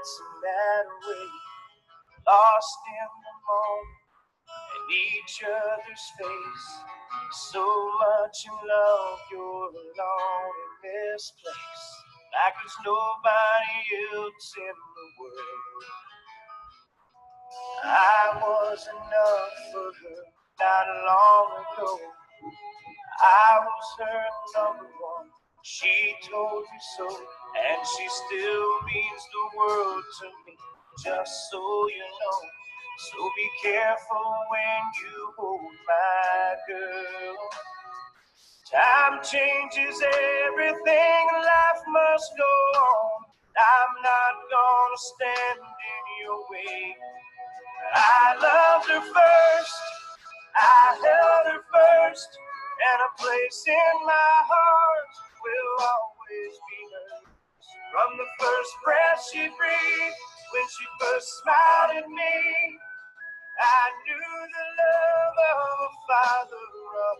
dancing that way, lost in the moment and each other's face. So much in love, you're alone in this place, like there's nobody else in the world. I was enough for her not long ago. I was her number one. She told me so, and she still means the world to me, just so you know. So be careful when you hold my girl. Time changes everything, life must go on. I'm not gonna stand in your way. I loved her first, I held her first, and a place in my heart will always be hers. From the first breath she breathed, when she first smiled at me, I knew the love of a father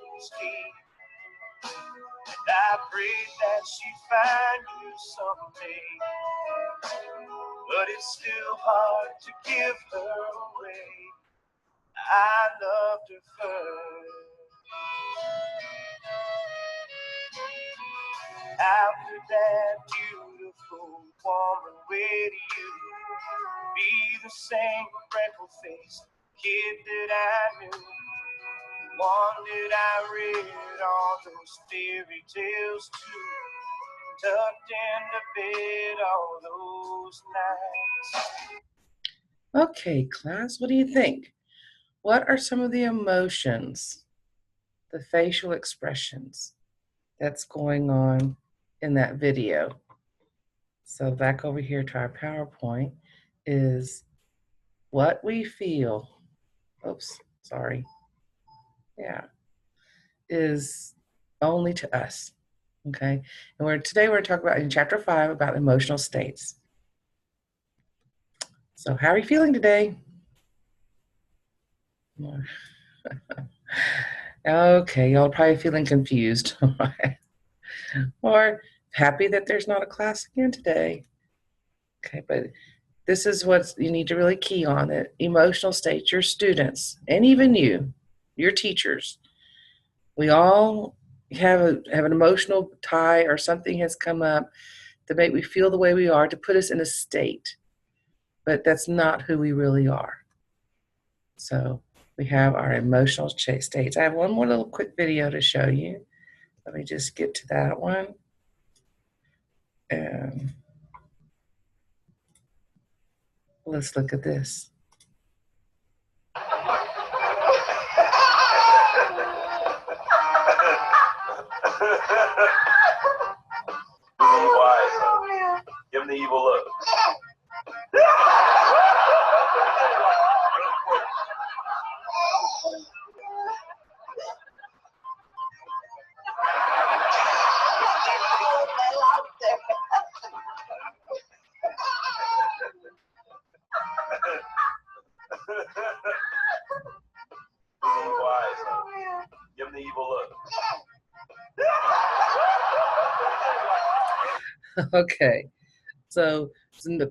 was key. And I prayed that she'd find you someday, but it's still hard to give her away. I loved her first. After that beautiful woman with you, be the same freckled faced kid that I knew. One that I read all those fairy tales to, tucked into bed all those nights. Okay, class, what do you think? What are some of the emotions, the facial expressions that's going on in that video? So back over here to our PowerPoint is what we feel. Oops, sorry. Yeah, is only to us. Okay, and today we're talking about in chapter 5 about emotional states. So how are you feeling today? Okay, y'all probably feeling confused. Or happy that there's not a class again today. Okay, but this is what you need to really key on, it. Emotional states, your students, and even you, your teachers. We all have an emotional tie, or something has come up to make we feel the way we are, to put us in a state. But that's not who we really are. So we have our emotional states. I have one more little quick video to show you. Let me just get to that one. And let's look at this. Wise. Give him the evil look. Wise. Give him the evil look. Okay. So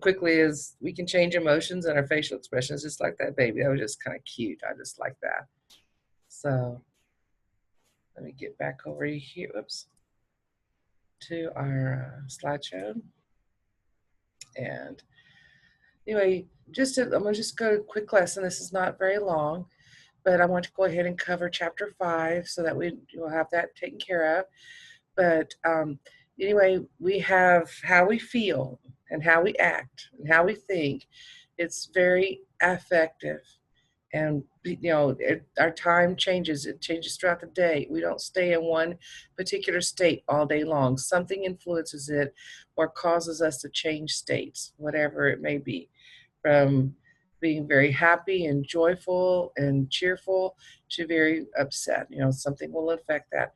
quickly, as we can change emotions and our facial expressions just like that baby. That was just kind of cute. I just like that. So let me get back over here, whoops, to our slideshow. And anyway, I'm going to just go to a quick lesson. This is not very long, but I want to go ahead and cover chapter 5 so that we'll have that taken care of. But anyway, we have how we feel and how we act and how we think. It's very affective. And, our time changes. It changes throughout the day. We don't stay in one particular state all day long. Something influences it or causes us to change states, whatever it may be, from being very happy and joyful and cheerful to very upset. Something will affect that.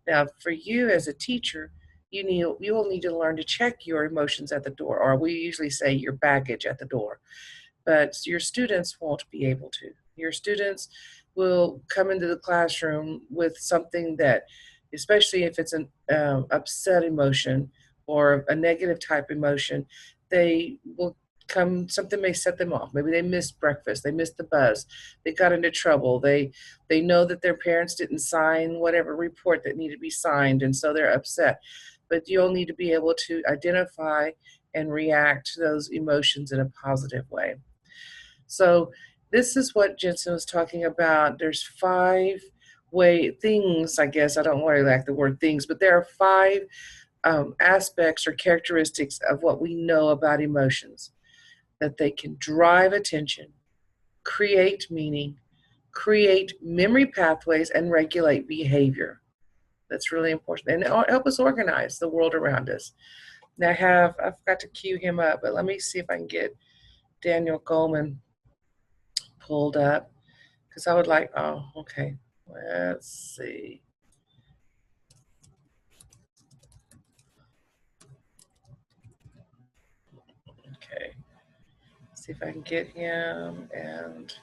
Now, for you as a teacher, you will need to learn to check your emotions at the door, or we usually say your baggage at the door. But your students won't be able to. Your students will come into the classroom with something that, especially if it's an upset emotion or a negative type emotion, they will something may set them off. Maybe they missed breakfast, they missed the bus, they got into trouble, they know that their parents didn't sign whatever report that needed to be signed, and so they're upset. But you'll need to be able to identify and react to those emotions in a positive way. So this is what Jensen was talking about. There's 5 things, I guess. I don't really like the word things, but there are 5 aspects or characteristics of what we know about emotions: that they can drive attention, create meaning, create memory pathways, and regulate behavior. That's really important. And help us organize the world around us. Now I forgot to cue him up, but let me see if I can get Daniel Goleman pulled up, because I would like, oh, okay. Let's see. Okay. See if I can get him and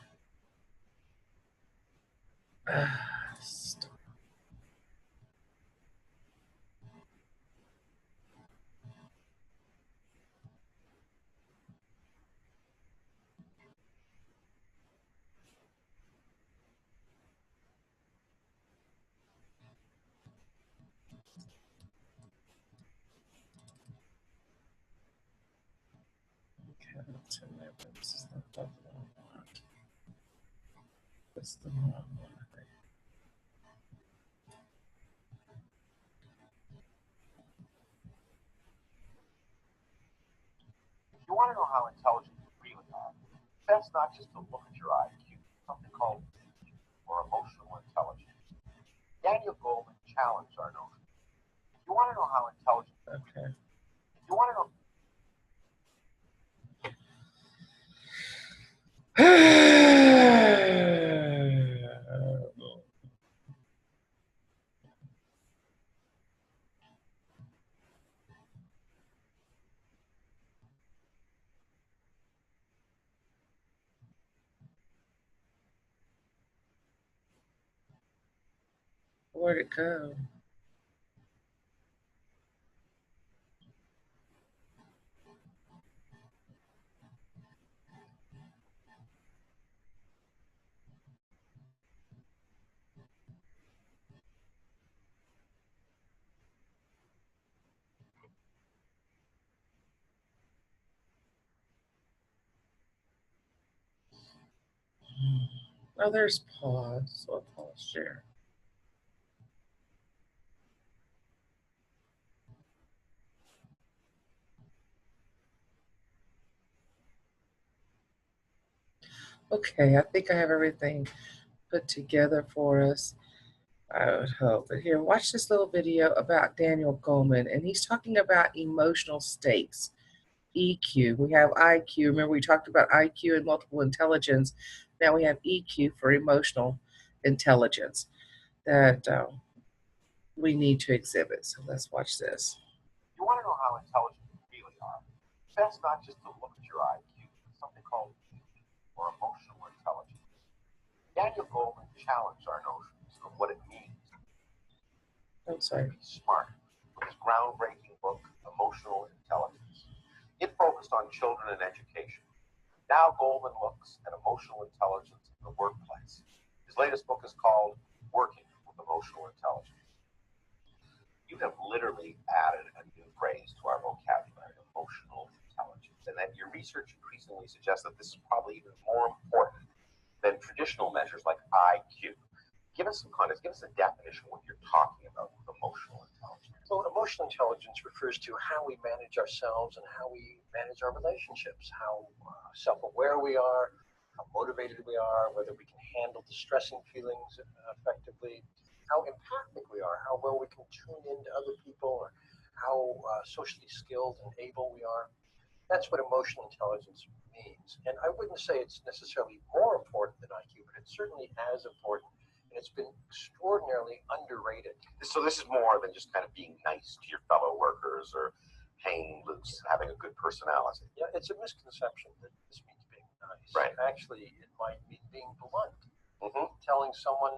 this is not the one I want. That's the wrong one, I think. If you want to know how intelligent you really are, best not just to look at your IQ, something called EQ, or emotional intelligence. Daniel Goleman challenged our notion. If you want to know how intelligent you really are, if you want to know Where'd it go? Oh, there's pause. So I'll pause share. Okay, I think I have everything put together for us. I would hope. But here, watch this little video about Daniel Goleman, and he's talking about emotional states. EQ. We have IQ. Remember, we talked about IQ and multiple intelligence. Now we have EQ for emotional intelligence that we need to exhibit. So let's watch this. you want to know how intelligent you really are, best not just to look at your IQ, something called EQ, or emotional intelligence. Daniel Goleman challenged our notions of what it means I'm sorry. to be smart with his groundbreaking book, Emotional Intelligence. It focused on children and education. Now Goleman looks at emotional intelligence in the workplace. His latest book is called Working with Emotional Intelligence. You have literally added a new phrase to our vocabulary, emotional intelligence, and that your research increasingly suggests that this is probably even more important than traditional measures like IQ. Give us some context, give us a definition of what you're talking about with emotional intelligence. Well, emotional intelligence refers to how we manage ourselves and how we manage our relationships, how self-aware we are, how motivated we are, whether we can handle distressing feelings effectively, how empathic we are, how well we can tune into other people, or how socially skilled and able we are. That's what emotional intelligence means. And I wouldn't say it's necessarily more important than IQ, but it's certainly as important. And it's been extraordinarily underrated. So this is more than just kind of being nice to your fellow workers or hanging loose, having a good personality. Yeah, it's a misconception that this means being nice. Right. Actually, it might mean being blunt. Telling someone,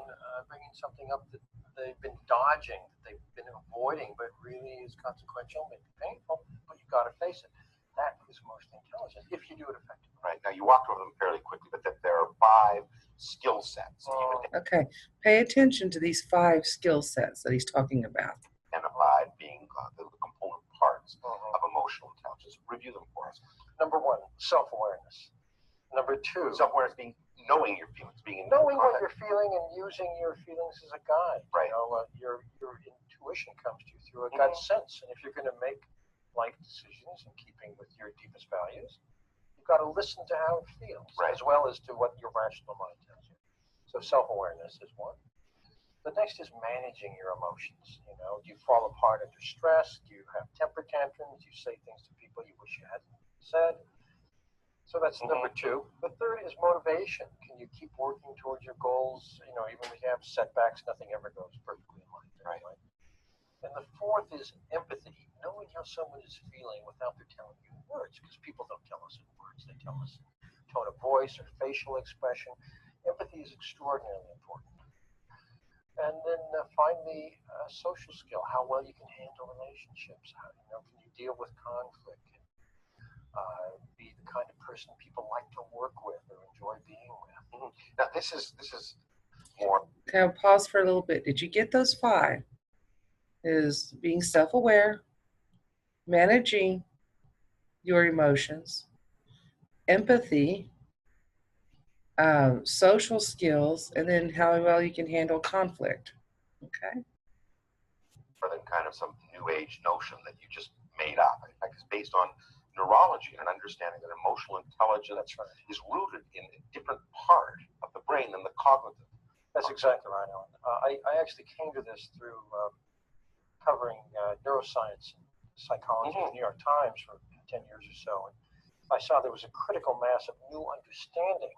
bringing something up that they've been dodging, that they've been avoiding, but really is consequential, maybe painful, but you've got to face it. That is emotional intelligence. if you do it effectively. Right. Now, you walked over them fairly quickly, but that there are 5 skill sets that you Okay. Pay attention to these 5 skill sets that he's talking about. identified being the component parts of emotional intelligence. Review them for us. Number 1, self-awareness. Number 2, Self-awareness being knowing your feelings, being in knowing what contact. you're feeling and using your feelings as a guide. Right. You know, your intuition comes to you through a gut sense, and if you're going to make life decisions in keeping with your deepest values, you've got to listen to how it feels, Right. as well as to what your rational mind tells you. So self-awareness is one. The next is managing your emotions. You know, do you fall apart under stress? Do you have temper tantrums? Do you say things to people you wish you hadn't said? So that's number 2. The third is motivation. Can you keep working towards your goals? You know, even when you have setbacks, nothing ever goes perfectly in life. Right. And the fourth is empathy, knowing how someone is feeling without their telling you in words, because people don't tell us in words. They tell us in tone of voice or facial expression. Empathy is extraordinarily important. And then finally, social skill, how well you can handle relationships. How, you know, can you deal with conflict? Be the kind of person people like to work with or enjoy being with. Now, this is more. Now pause for a little bit. Did you get those 5? Is being self-aware, managing your emotions, empathy, social skills, and then how well you can handle conflict. Okay. Rather than kind of some new age notion that you just made up. In fact, it's based on neurology and understanding that emotional intelligence is rooted in a different part of the brain than the cognitive. That's exactly right, Alan. I actually came to this through covering neuroscience and psychology in the New York Times for 10 years or so. And I saw there was a critical mass of new understanding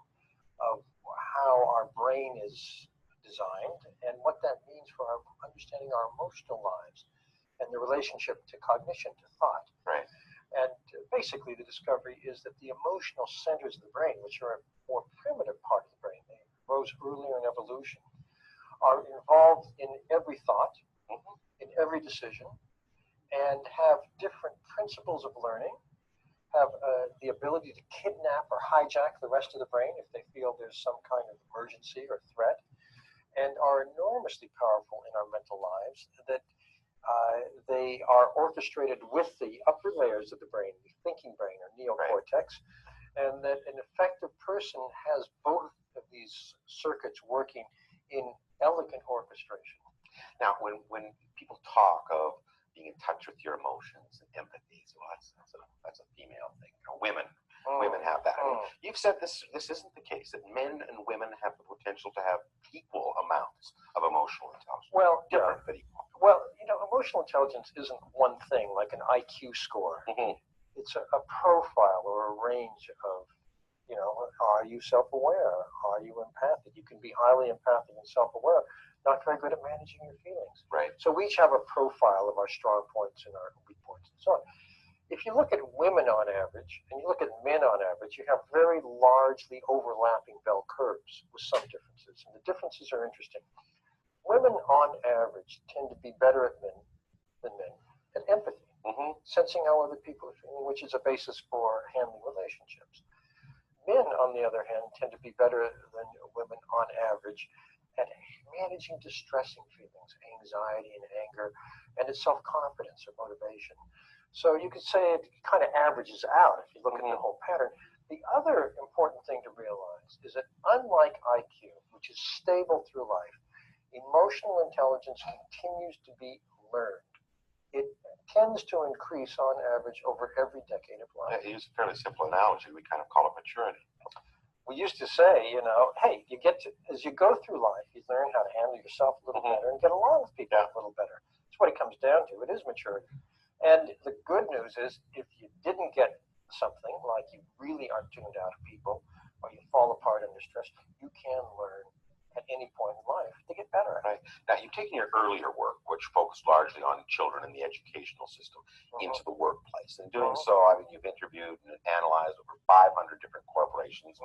of how our brain is designed and what that means for our understanding our emotional lives and the relationship to cognition, to thought. Right. And basically, the discovery is that the emotional centers of the brain, which are a more primitive part of the brain, they rose earlier in evolution, are involved in every thought, in every decision, and have different principles of learning, have the ability to kidnap or hijack the rest of the brain if they feel there's some kind of emergency or threat, and are enormously powerful in our mental lives, that they are orchestrated with the upper layers of the brain, the thinking brain or neocortex, and that an effective person has both of these circuits working in elegant orchestration. Now, when people talk of being in touch with your emotions and empathy, so that's a female thing. You know, women have that. I mean, you've said this isn't the case, that men and women have the potential to have equal amounts of emotional intelligence. Well, different but equal. Well, you know, emotional intelligence isn't one thing like an IQ score. It's a profile or a range of, you know, are you self-aware? Are you empathic? You can be highly empathic and self-aware, not very good at managing your feelings. Right. So we each have a profile of our strong points and our weak points and so on. If you look at women on average and you look at men on average, you have very largely overlapping bell curves with some differences. And the differences are interesting. Women on average tend to be better at than men at empathy, sensing how other people are feeling, which is a basis for handling relationships. Men, on the other hand, tend to be better than women on average at managing distressing feelings, anxiety and anger, and its self-confidence or motivation. So you could say it kind of averages out if you look at the whole pattern. The other important thing to realize is that unlike IQ, which is stable through life, emotional intelligence continues to be learned. It tends to increase on average over every decade of life. I use a fairly simple analogy. We kind of call it maturity. We used to say, you know, hey, as you go through life, you learn how to handle yourself a little better and get along with people a little better. That's what it comes down to. It is maturity. And the good news is, if you didn't get something, like you really aren't tuned out of people, or you fall apart under stress, you can learn at any point in life to get better. Right. Now, you've taken your earlier work, which focused largely on children in the educational system, into the workplace. In doing so, I mean, you've interviewed and analyzed over 500 different corporations,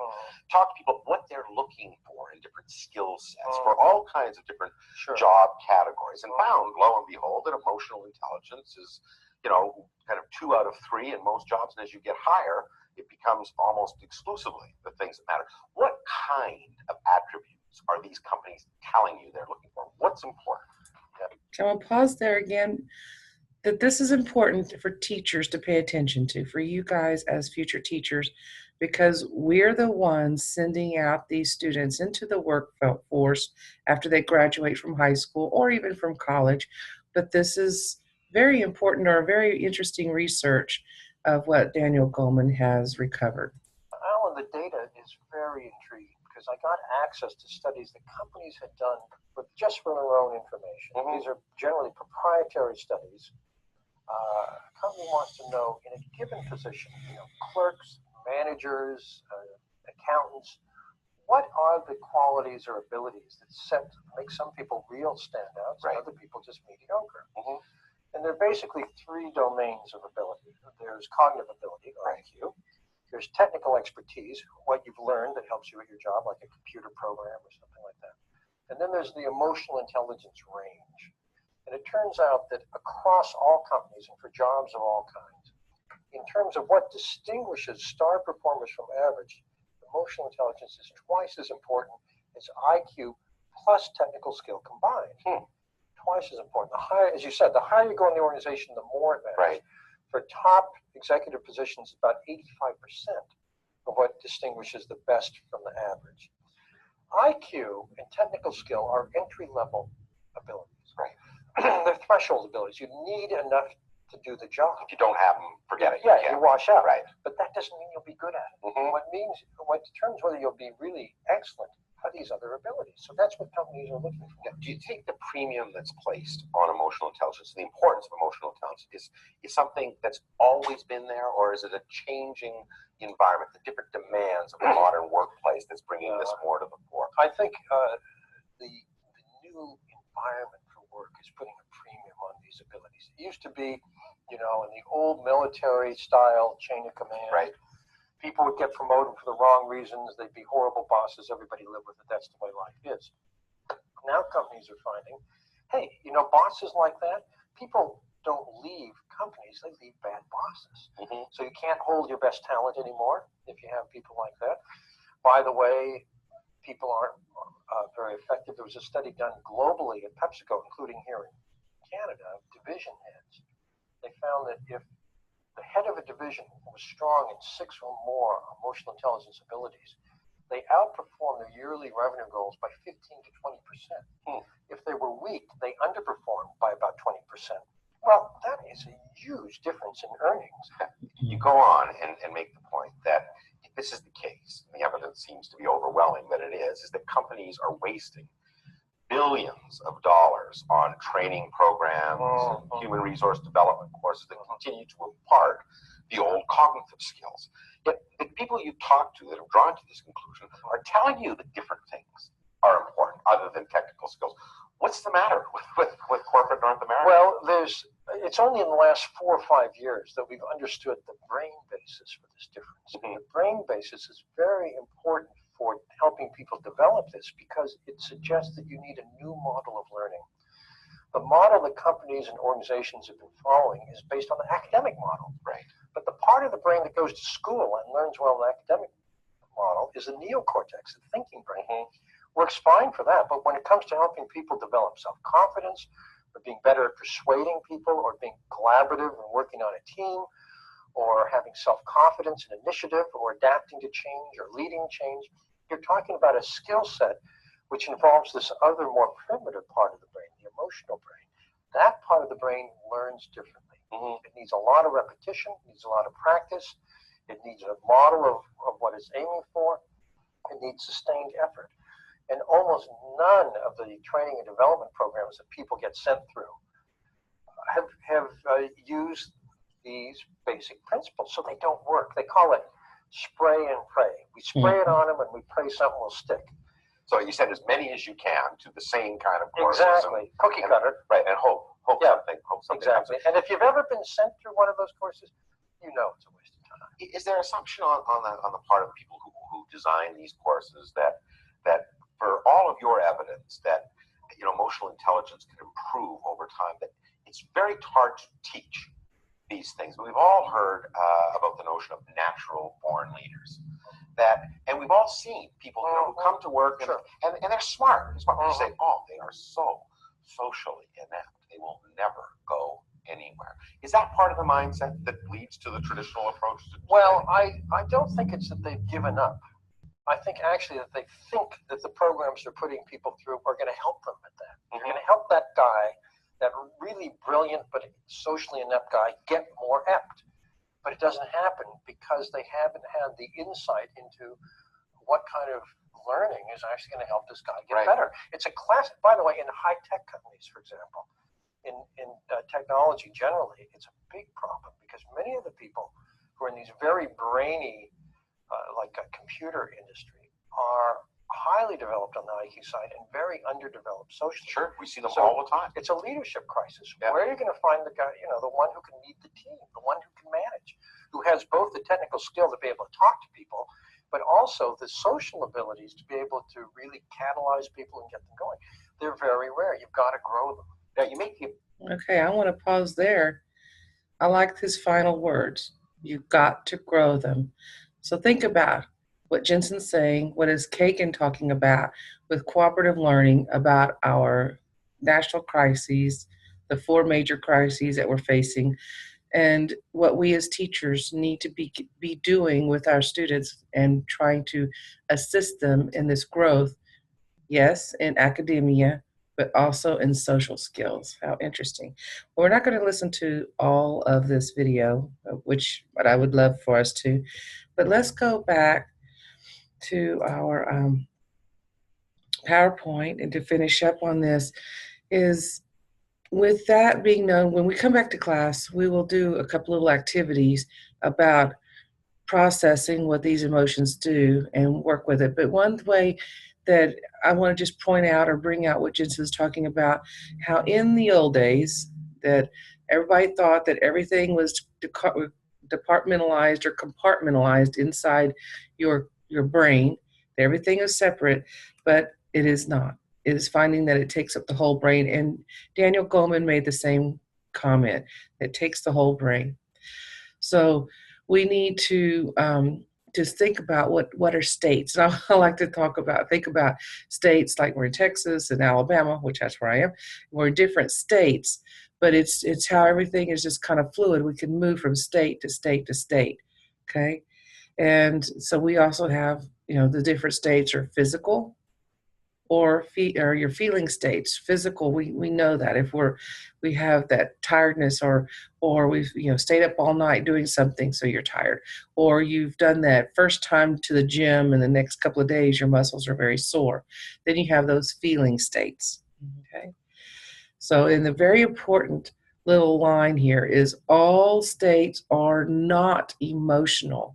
talked to people what they're looking for in different skill sets for all kinds of different job categories, and found, lo and behold, that emotional intelligence is, you know, kind of 2 out of 3 in most jobs. And as you get higher, it becomes almost exclusively the things that matter. What kind of attributes are these companies telling you they're looking for? What's important? Can I pause there again? That this is important for teachers to pay attention to, for you guys as future teachers, because we're the ones sending out these students into the workforce after they graduate from high school or even from college. But this is very important, or very interesting research of what Daniel Goleman has recovered. Alan, the data is very intriguing because I got access to studies that companies had done just for their own information. These are generally proprietary studies. A company wants to know, in a given position, clerks, managers, accountants, what are the qualities or abilities that make some people real standouts and other people just mediocre? And there are basically three domains of ability. There's cognitive ability, or IQ. There's technical expertise, what you've learned that helps you at your job, like a computer program or something like that. And then there's the emotional intelligence range. And it turns out that across all companies and for jobs of all kinds, in terms of what distinguishes star performers from average, emotional intelligence is twice as important as IQ plus technical skill combined. Twice as important. The higher, as you said, the higher you go in the organization, the more it matters. For top executive positions, about 85% of what distinguishes the best from the average. IQ and technical skill are entry-level abilities. They're threshold abilities. You need enough to do the job. If you don't have them, forget it. Yeah, you wash out. But that doesn't mean you'll be good at it. What determines whether you'll be really excellent are these other abilities. So that's what companies are looking for. Do you think the premium that's placed on emotional intelligence, the importance of emotional intelligence, is something that's always been there, or is it a changing environment, the different demands of a modern workplace that's bringing this more to the fore? I think the new environment for work is putting a premium on these abilities. It used to be, in the old military style chain of command, people would get promoted for the wrong reasons. They'd be horrible bosses. Everybody lived with it. That's the way life is. Now companies are finding, hey, bosses like that, people don't leave companies. They leave bad bosses. So you can't hold your best talent anymore if you have people like that. By the way, people aren't very effective. There was a study done globally at PepsiCo, including here in Canada, of division heads. They found that if the head of a division was strong in 6 or more emotional intelligence abilities, they outperformed their yearly revenue goals by 15 to 20%. If they were weak, they underperformed by about 20%. Well, that is a huge difference in earnings. You go on and make the point that if this is the case, and the evidence seems to be overwhelming that it is that companies are wasting billions of dollars on training programs, and human resource development courses that continue to impart the old cognitive skills. Yet the people you talk to that have drawn to this conclusion are telling you that different things are important other than technical skills. What's the matter with corporate North America? Well, it's only in the last 4 or 5 years that we've understood the brain basis for this difference. And the brain basis is very important for helping people develop this because it suggests that you need a new model of learning. The model that companies and organizations have been following is based on the academic model. But the part of the brain that goes to school and learns well in the academic model is the neocortex, the thinking brain. Works fine for that, but when it comes to helping people develop self-confidence, or being better at persuading people, or being collaborative and working on a team, or having self-confidence and initiative, or adapting to change, or leading change, you're talking about a skill set which involves this other, more primitive part of the brain, the emotional brain. That part of the brain learns differently. It needs a lot of repetition, it needs a lot of practice, it needs a model of what it's aiming for, it needs sustained effort. And almost none of the training and development programs that people get sent through have used these basic principles, so they don't work. They call it spray and pray. We spray it on them and we pray something will stick. So you send as many as you can to the same kind of courses. Exactly. Cookie cutter. Right, and hope something. Exactly. And if you've ever been sent through one of those courses, you know it's a waste of time. Is there assumption on the part of people who design these courses that for all of your evidence that emotional intelligence can improve over time, that it's very hard to teach these things. We've all heard about the notion of natural born leaders. And we've all seen people who come to work and they're smart. They're smart. We say, oh, they are so socially inept. They will never go anywhere. Is that part of the mindset that leads to the traditional approach? Well, I don't think it's that they've given up. I think actually that they think that the programs they're putting people through are going to help them at that. They're going to help that guy, that really brilliant but socially inept guy, get more apt. But it doesn't happen because they haven't had the insight into what kind of learning is actually going to help this guy get better. It's a classic, by the way, in high-tech companies, for example, in technology generally, it's a big problem because many of the people who are in these very brainy, like a computer industry, are highly developed on the IQ side and very underdeveloped socially. Sure, we see them all the time. It's a leadership crisis. Yeah. Where are you going to find the guy, the one who can lead the team, the one who can manage, who has both the technical skill to be able to talk to people, but also the social abilities to be able to really catalyze people and get them going? They're very rare. You've got to grow them. Yeah, you make the... Okay, I want to pause there. I like his final words. You've got to grow them. So think about what Jensen's saying, what is Kagan talking about with cooperative learning about our national crises, the 4 major crises that we're facing, and what we as teachers need to be doing with our students and trying to assist them in this growth, yes, in academia, but also in social skills. How interesting. Well, we're not going to listen to all of this video, but I would love for us to, but let's go back to our PowerPoint, and to finish up on this is, with that being known, when we come back to class, we will do a couple of activities about processing what these emotions do and work with it. But one way that I want to just point out or bring out what Jensen's talking about, how in the old days that everybody thought that everything was departmentalized or compartmentalized inside your brain. Everything is separate, but it is not. It is finding that it takes up the whole brain. And Daniel Goleman made the same comment. It takes the whole brain. So we need to just think about what are states. And I like to think about states like we're in Texas and Alabama, which that's where I am. We're in different states, but it's how everything is just kind of fluid. We can move from state to state to state, okay? And so we also have, the different states are physical or your feeling states. Physical, we know that if we have that tiredness or we've stayed up all night doing something, so you're tired, or you've done that first time to the gym and the next couple of days your muscles are very sore, then you have those feeling states. Okay, so in the very important little line here is, all states are not emotional,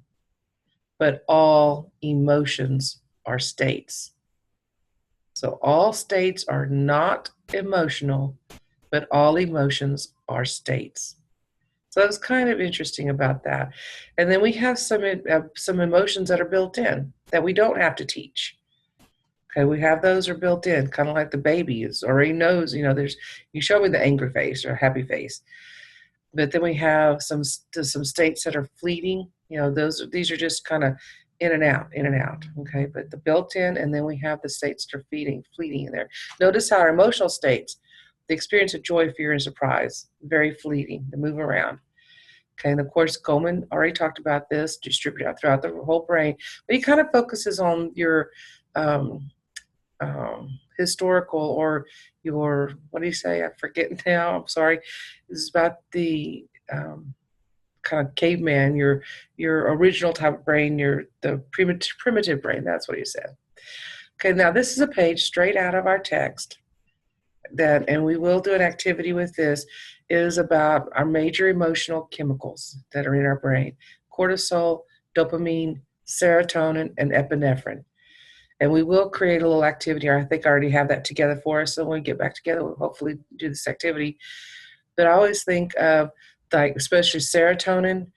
but all emotions are states. So all states are not emotional, but all emotions are states. So it's kind of interesting about that. And then we have some emotions that are built in that we don't have to teach. Okay, we have those are built in, kind of like the baby already knows, you show me the angry face or happy face. But then we have some states that are fleeting. These are just kind of in and out, okay? But the built-in, and then we have the states that are fleeting in there. Notice how our emotional states, the experience of joy, fear, and surprise, very fleeting, they move around. Okay, and of course, Goleman already talked about this, distributed out throughout the whole brain, but he kind of focuses on your historical or your, what do you say? I forget now, I'm sorry. This is about the kind of caveman, your original type of brain, the primitive brain. That's what he said. Okay, now this is a page straight out of our text and we will do an activity with this, is about our major emotional chemicals that are in our brain: cortisol, dopamine, serotonin, and epinephrine. And we will create a little activity. I think I already have that together for us. So when we get back together, we'll hopefully do this activity. But I always think of, like, especially serotonin,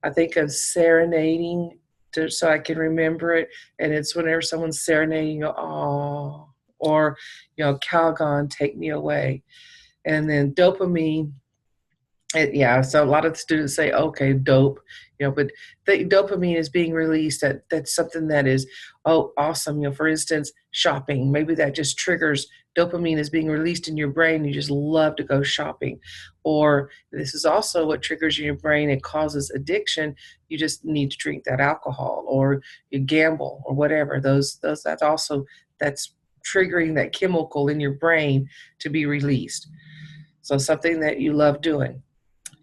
I think of serenading so I can remember it. And it's whenever someone's serenading, you go, oh, or, Calgon, take me away. And then dopamine Yeah, so a lot of the students say, okay, dope, but the dopamine is being released. That's something that is, oh, awesome. For instance, shopping, maybe that just triggers dopamine is being released in your brain. You just love to go shopping. Or this is also what triggers in your brain. It causes addiction. You just need to drink that alcohol, or you gamble, or whatever. That's triggering that chemical in your brain to be released. So something that you love doing.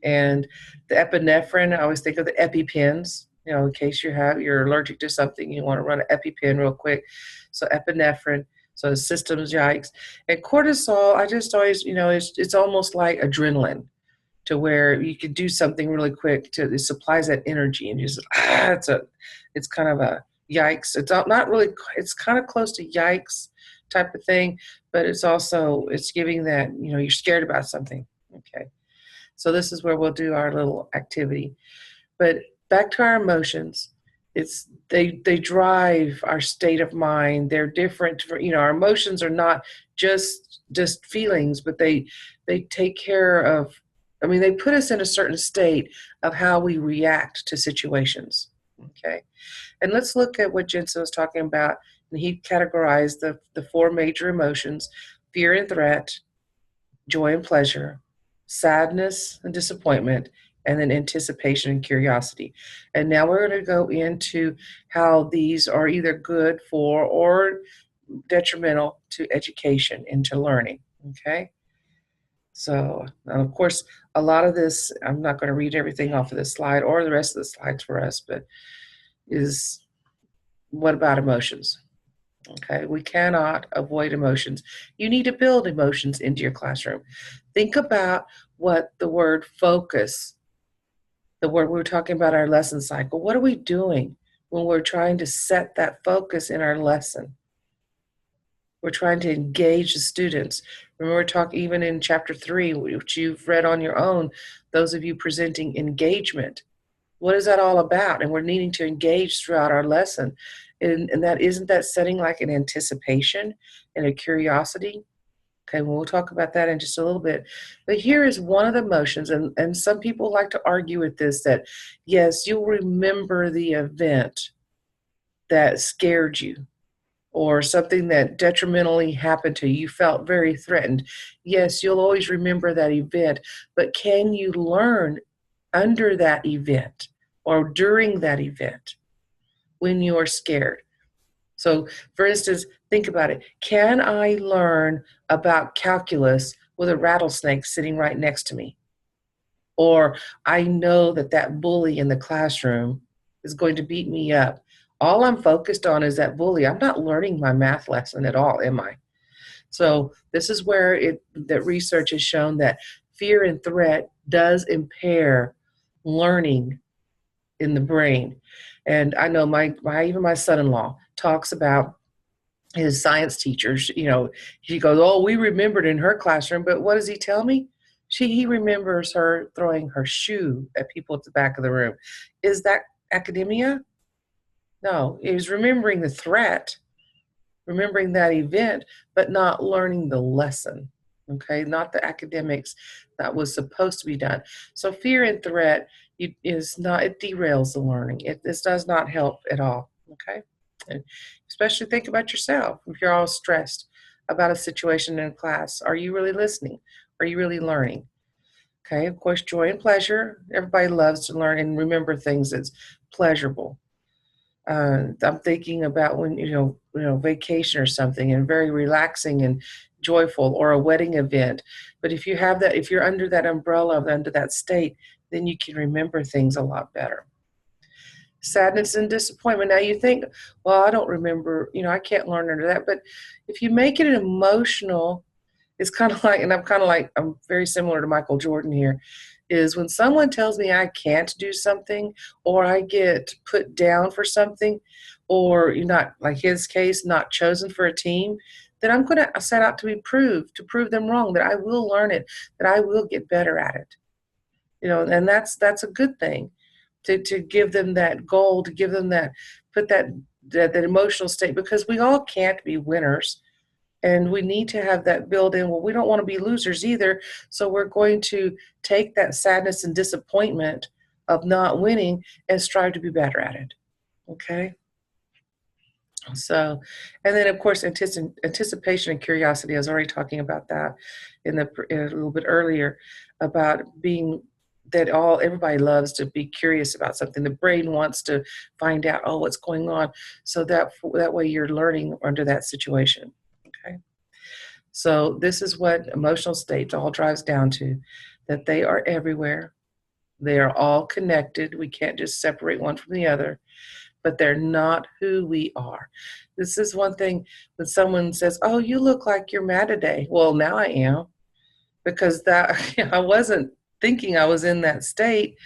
And the epinephrine, I always think of the EpiPens, in case you're allergic to something, you want to run an EpiPen real quick. So epinephrine, so systems yikes. And cortisol, I just always, it's almost like adrenaline, to where you could do something really quick it supplies that energy, and just it's kind of a yikes. It's not really, it's kind of close to yikes type of thing, but it's giving that, you're scared about something. Okay. So this is where we'll do our little activity. But back to our emotions, they drive our state of mind. They're different. Our emotions are not just feelings, but they take care of. They put us in a certain state of how we react to situations. Okay, and let's look at what Jensen was talking about. And he categorized the four major emotions: fear and threat, joy and pleasure, sadness and disappointment, and then anticipation and curiosity. And now we're going to go into how these are either good for or detrimental to education and to learning. Okay. So, of course, a lot of this, I'm not going to read everything off of this slide or the rest of the slides for us, but is what about emotions? Okay, we cannot avoid emotions. You need to build emotions into your classroom. Think about what the word focus, the word we were talking about our lesson cycle. What are we doing when we're trying to set that focus in our lesson? We're trying to engage the students. Remember, talking even in chapter 3, which you've read on your own, those of you presenting engagement. What is that all about? And we're needing to engage throughout our lesson. And that isn't that setting like an anticipation and a curiosity? Okay, well, we'll talk about that in just a little bit. But here is one of the emotions, and some people like to argue with this, that yes, you'll remember the event that scared you, or something that detrimentally happened to you. You felt very threatened. Yes, you'll always remember that event, but can you learn under that event or during that event when you're scared? So, for instance, think about it. Can I learn about calculus with a rattlesnake sitting right next to me? Or I know that bully in the classroom is going to beat me up. All I'm focused on is that bully. I'm not learning my math lesson at all, am I? So this is where that research has shown that fear and threat does impair learning in the brain. And I know even my son-in-law talks about his science teachers. He goes, oh, we remembered in her classroom, but what does he tell me? He remembers her throwing her shoe at people at the back of the room. Is that academia? No, he was remembering the threat, remembering that event, but not learning the lesson. Okay, not the academics that was supposed to be done. So fear and threat is not, it derails the learning. This does not help at all. Okay, and especially think about yourself. If you're all stressed about a situation in class, are you really listening? Are you really learning? Okay, of course, joy and pleasure. Everybody loves to learn and remember things that's pleasurable. I'm thinking about when vacation or something, and very relaxing and joyful, or a wedding event. But if you're under that umbrella, under that state, then you can remember things a lot better. Sadness and disappointment. Now you think, well, I don't remember, I can't learn under that. But if you make it emotional, it's kind of like, and I'm very similar to Michael Jordan here, is when someone tells me I can't do something, or I get put down for something, or you're not, like his case, not chosen for a team, then I'm going to set out to prove them wrong, that I will learn it, that I will get better at it. And that's a good thing, to give them that goal, to give them that emotional state, because we all can't be winners. And we need to have that built in. Well, we don't want to be losers either. So we're going to take that sadness and disappointment of not winning and strive to be better at it. Okay? So, and then of course, anticipation and curiosity. I was already talking about that in a little bit earlier about being that everybody loves to be curious about something. The brain wants to find out, oh, what's going on, so that way you're learning under that situation. Okay. So this is what emotional states all drives down to, that they are everywhere. They are all connected. We can't just separate one from the other, but they're not who we are. This is one thing when someone says, oh, you look like you're mad today. Well, now I am, because I wasn't thinking I was in that state,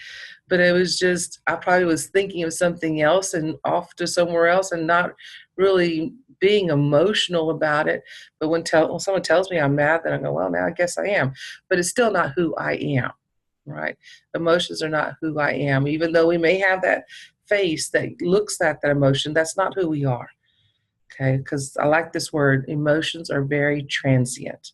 but it was just, I probably was thinking of something else and off to somewhere else and not really being emotional about it. But when someone tells me I'm mad, then I go, well, now I guess I am. But it's still not who I am, right? Emotions are not who I am. Even though we may have that face that looks at that emotion, that's not who we are. Okay, because I like this word, emotions are very transient.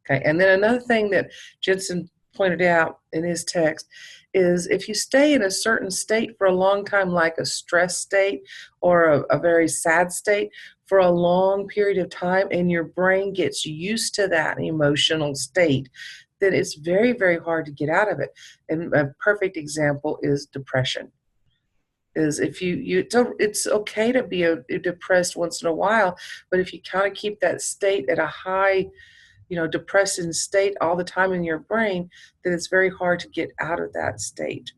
Okay, and then another thing that Jensen pointed out in his text is if you stay in a certain state for a long time, like a stress state or a very sad state for a long period of time, and your brain gets used to that emotional state, then it's very, very hard to get out of it. And a perfect example is depression. Is if it's okay to be depressed once in a while, but if you kind of keep that state at a high, depressing state all the time in your brain, then it's very hard to get out of that state.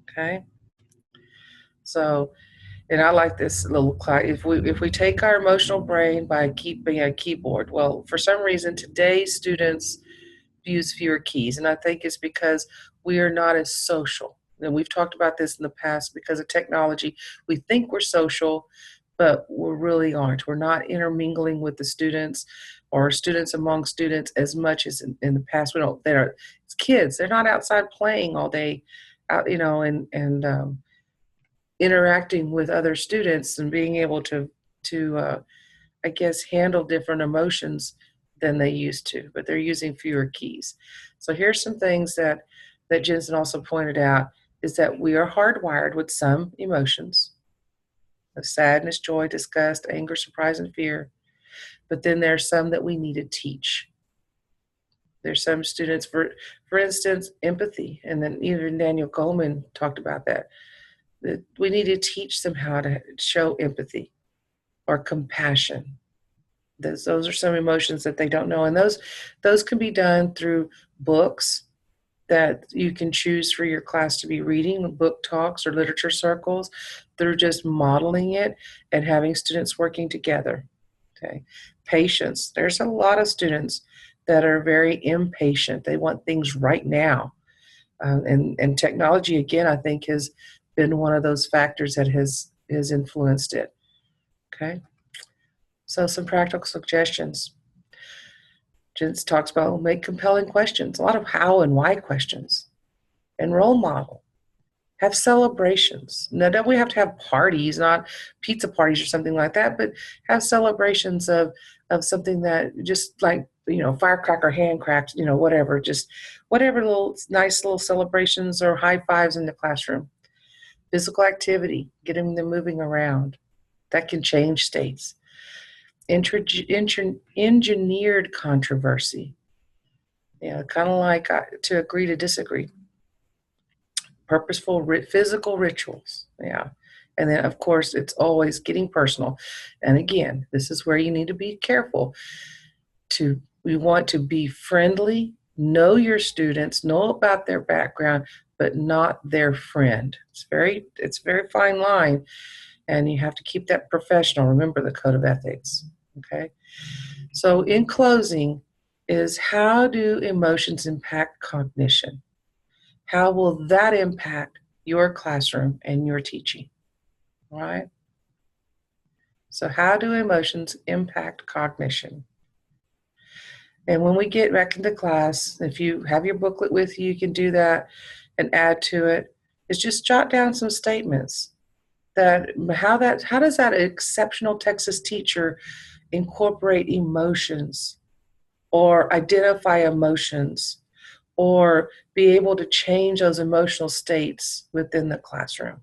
Okay. So, and I like this little class. If we take our emotional brain by keeping a keyboard, well, for some reason today's students use fewer keys, and I think it's because we are not as social. And we've talked about this in the past because of technology. We think we're social, but we really aren't. We're not intermingling with the students or students among students as much as in the past. It's kids. They're not outside playing all day, out, and interacting with other students and being able to I guess, handle different emotions than they used to, but they're using fewer keys. So here's some things that Jensen also pointed out is that we are hardwired with some emotions of sadness, joy, disgust, anger, surprise, and fear. But then there's some that we need to teach. There's some students, for instance, empathy, and then even Daniel Goleman talked about that we need to teach them how to show empathy or compassion. Those are some emotions that they don't know, and those can be done through books that you can choose for your class to be reading, book talks or literature circles, through just modeling it and having students working together. Okay. Patience. There's a lot of students that are very impatient. They want things right now. And technology, again, I think has been one of those factors that has influenced it. Okay. So some practical suggestions. Jens talks about make compelling questions, a lot of how and why questions, and role model. Have celebrations. Now, don't we have to have parties, not pizza parties or something like that, but have celebrations of something that just like, firecracker, hand cracked, whatever, just whatever little nice little celebrations or high fives in the classroom. Physical activity, getting them moving around. That can change states. Engineered controversy. Kind of like to agree to disagree. Purposeful physical rituals. Yeah. And then, of course, it's always getting personal. And again, this is where you need to be careful. We want to be friendly, know your students, know about their background, but not their friend. It's very fine line, and you have to keep that professional. Remember the code of ethics. Okay. So in closing is, how do emotions impact cognition? How will that impact your classroom and your teaching? All right. So how do emotions impact cognition? And when we get back into class, if you have your booklet with you, you can do that and add to it. Is just jot down some statements that how does that exceptional Texas teacher incorporate emotions or identify emotions or be able to change those emotional states within the classroom.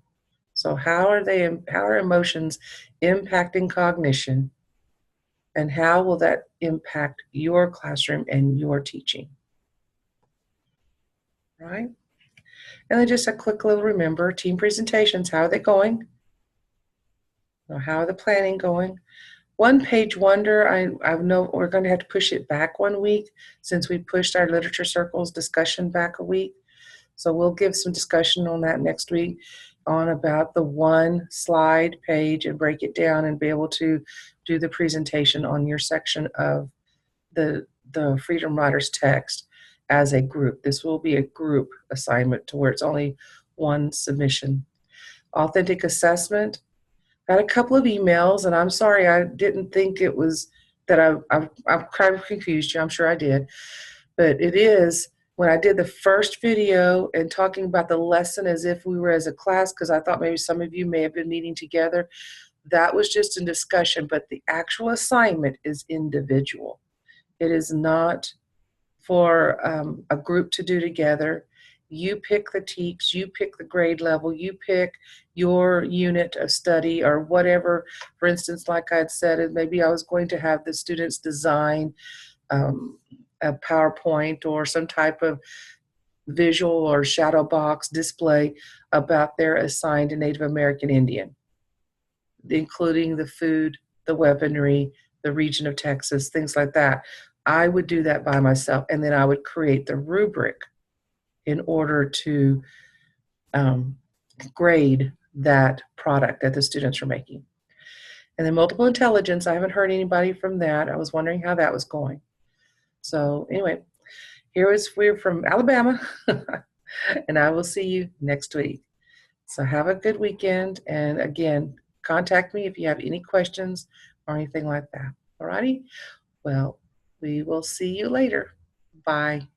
So how are emotions impacting cognition, and how will that impact your classroom and your teaching? Right? And then just a quick little remember, team presentations, how are they going? How are the planning going? One page wonder, I know we're going to have to push it back 1 week since we pushed our literature circles discussion back a week. So we'll give some discussion on that next week on about the one slide page and break it down and be able to do the presentation on your section of the Freedom Writers text as a group. This will be a group assignment to where it's only one submission. Authentic assessment. Got a couple of emails, and I'm sorry, I didn't think it was that I've kind of confused you. I'm sure I did. But it is when I did the first video and talking about the lesson as if we were as a class, because I thought maybe some of you may have been meeting together. That was just a discussion, but the actual assignment is individual. It is not for a group to do together. You pick the TEKS, you pick the grade level, you pick your unit of study or whatever. For instance, like I had said, maybe I was going to have the students design a PowerPoint or some type of visual or shadow box display about their assigned Native American Indian, including the food, the weaponry, the region of Texas, things like that. I would do that by myself, and then I would create the rubric in order to grade that product that the students are making. And then multiple intelligence, I haven't heard anybody from that. I was wondering how that was going. So anyway, we're from Alabama, and I will see you next week. So have a good weekend, and again, contact me if you have any questions or anything like that. All righty? Well, we will see you later. Bye.